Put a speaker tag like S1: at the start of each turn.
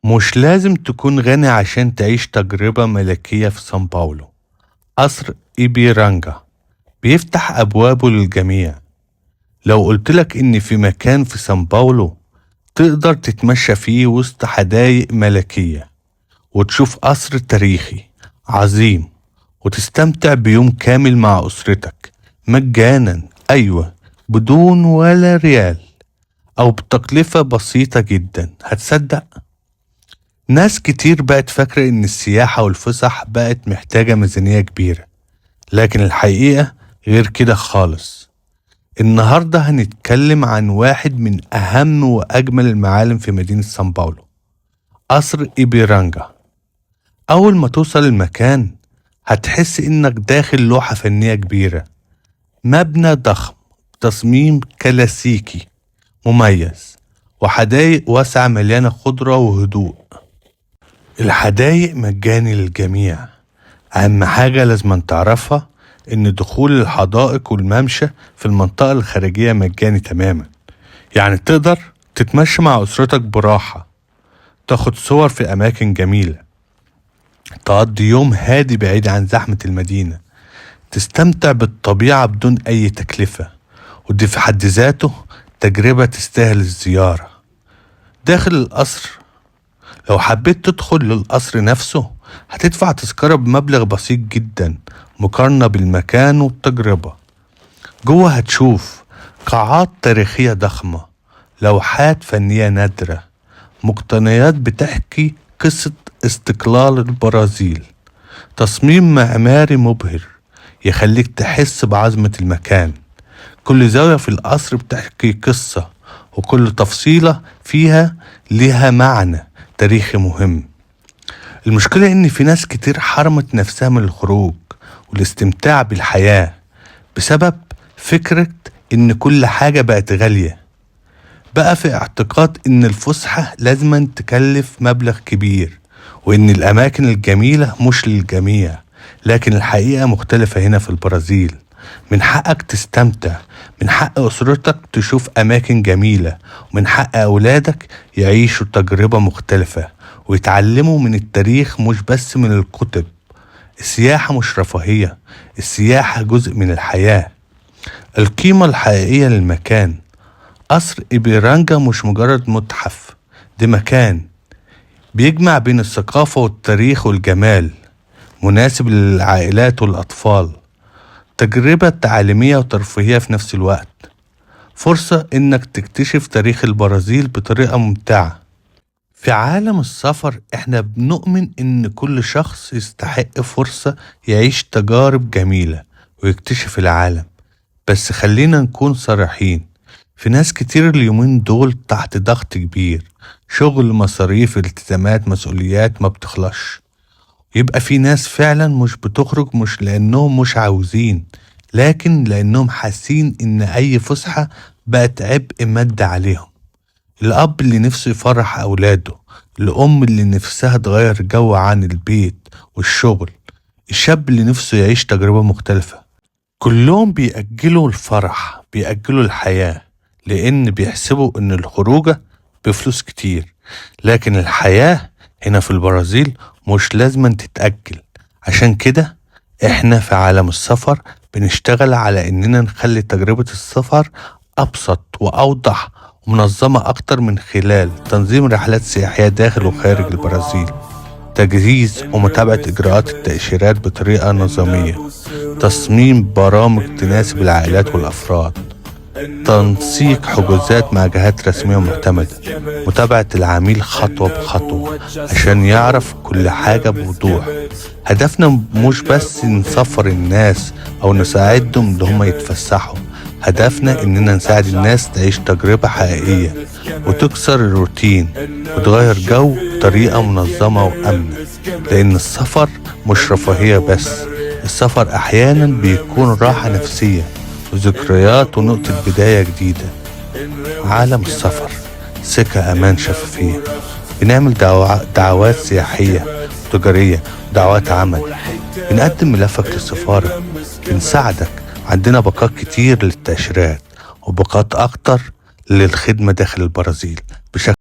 S1: مش لازم تكون غني عشان تعيش تجربة ملكية في سان باولو. قصر إيبيرانجا بيفتح أبوابه للجميع. لو قلتلك إن في مكان في سان باولو تقدر تتمشى فيه وسط حدائق ملكية وتشوف قصر تاريخي عظيم وتستمتع بيوم كامل مع أسرتك مجانا، أيوة، بدون ولا ريال أو بتكلفة بسيطة جدا، هتصدق؟ ناس كتير بقت فاكرة إن السياحة والفسح بقت محتاجة ميزانية كبيرة، لكن الحقيقة غير كده خالص. النهاردة هنتكلم عن واحد من أهم وأجمل المعالم في مدينة سان باولو، قصر إيبيرانجا. أول ما توصل المكان هتحس إنك داخل لوحة فنية كبيرة، مبنى ضخم، تصميم كلاسيكي مميز، وحدائق واسعة مليانة خضرة وهدوء. الحدائق مجاني للجميع. أهم حاجة لازم تعرفها إن دخول الحدائق والممشى في المنطقة الخارجية مجاني تماما، يعني تقدر تتمشى مع أسرتك براحة، تاخد صور في أماكن جميلة، تقضي يوم هادي بعيد عن زحمة المدينة، تستمتع بالطبيعة بدون أي تكلفة، ودي في حد ذاته تجربة تستاهل الزيارة. داخل القصر، لو حبيت تدخل للقصر نفسه هتدفع تذكرة بمبلغ بسيط جدا مقارنة بالمكان والتجربة. جوه هتشوف قاعات تاريخية ضخمة، لوحات فنية نادرة، مقتنيات بتحكي قصة استقلال البرازيل، تصميم معماري مبهر يخليك تحس بعظمة المكان. كل زاوية في القصر بتحكي قصة، وكل تفصيلة فيها لها معنى تاريخي مهم. المشكلة إن في ناس كتير حرمت نفسها من الخروج والاستمتاع بالحياة بسبب فكرة إن كل حاجة بقت غالية. بقى في اعتقاد إن الفسحة لازم تكلف مبلغ كبير، وإن الأماكن الجميلة مش للجميع، لكن الحقيقة مختلفة. هنا في البرازيل من حقك تستمتع، من حق أسرتك تشوف أماكن جميلة، ومن حق أولادك يعيشوا تجربة مختلفة ويتعلموا من التاريخ مش بس من الكتب. السياحة مش رفاهية، السياحة جزء من الحياة. القيمة الحقيقية للمكان، قصر إيبيرانجا مش مجرد متحف، ده مكان بيجمع بين الثقافة والتاريخ والجمال، مناسب للعائلات والأطفال، تجربة تعليمية وترفيهية في نفس الوقت، فرصة إنك تكتشف تاريخ البرازيل بطريقة ممتعة. في عالم السفر إحنا بنؤمن إن كل شخص يستحق فرصة يعيش تجارب جميلة ويكتشف العالم، بس خلينا نكون صريحين، في ناس كتير اليومين دول تحت ضغط كبير، شغل، مصاريف، التزامات، مسؤوليات ما بتخلصش. يبقى في ناس فعلا مش بتخرج مش لأنهم مش عاوزين، لكن لأنهم حاسين إن أي فسحة بقت عبء مادي عليهم. الأب اللي نفسه يفرح أولاده، الأم اللي نفسها تغير جو عن البيت والشغل، الشاب اللي نفسه يعيش تجربة مختلفة. كلهم بيأجلوا الفرح، بيأجلوا الحياة، لأن بيحسبوا إن الخروجة بفلوس كتير، لكن الحياة هنا في البرازيل مش لازم تتأجل. عشان كده احنا في عالم السفر بنشتغل على اننا نخلي تجربة السفر ابسط واوضح ومنظمة اكتر من خلال تنظيم رحلات سياحية داخل وخارج البرازيل، تجهيز ومتابعة اجراءات التأشيرات بطريقة نظامية، تصميم برامج تناسب العائلات والافراد، تنسيق حجوزات مع جهات رسمية معتمدة، متابعة العميل خطوة بخطوة عشان يعرف كل حاجة بوضوح. هدفنا مش بس نسفر الناس أو نساعدهم إن هم يتفسحوا، هدفنا إننا نساعد الناس تعيش تجربة حقيقية وتكسر الروتين وتغير جو بطريقة منظمة وأمنة. لأن السفر مش رفاهية بس، السفر أحيانا بيكون راحة نفسية وذكريات ونقطة بداية جديدة. عالم السفر سكة أمان شفافية. بنعمل دعوات سياحية وتجارية، دعوات عمل، بنقدم ملفك للسفارة، بنساعدك. عندنا باقات كتير للتأشيرات وباقات أكتر للخدمة داخل البرازيل بشكل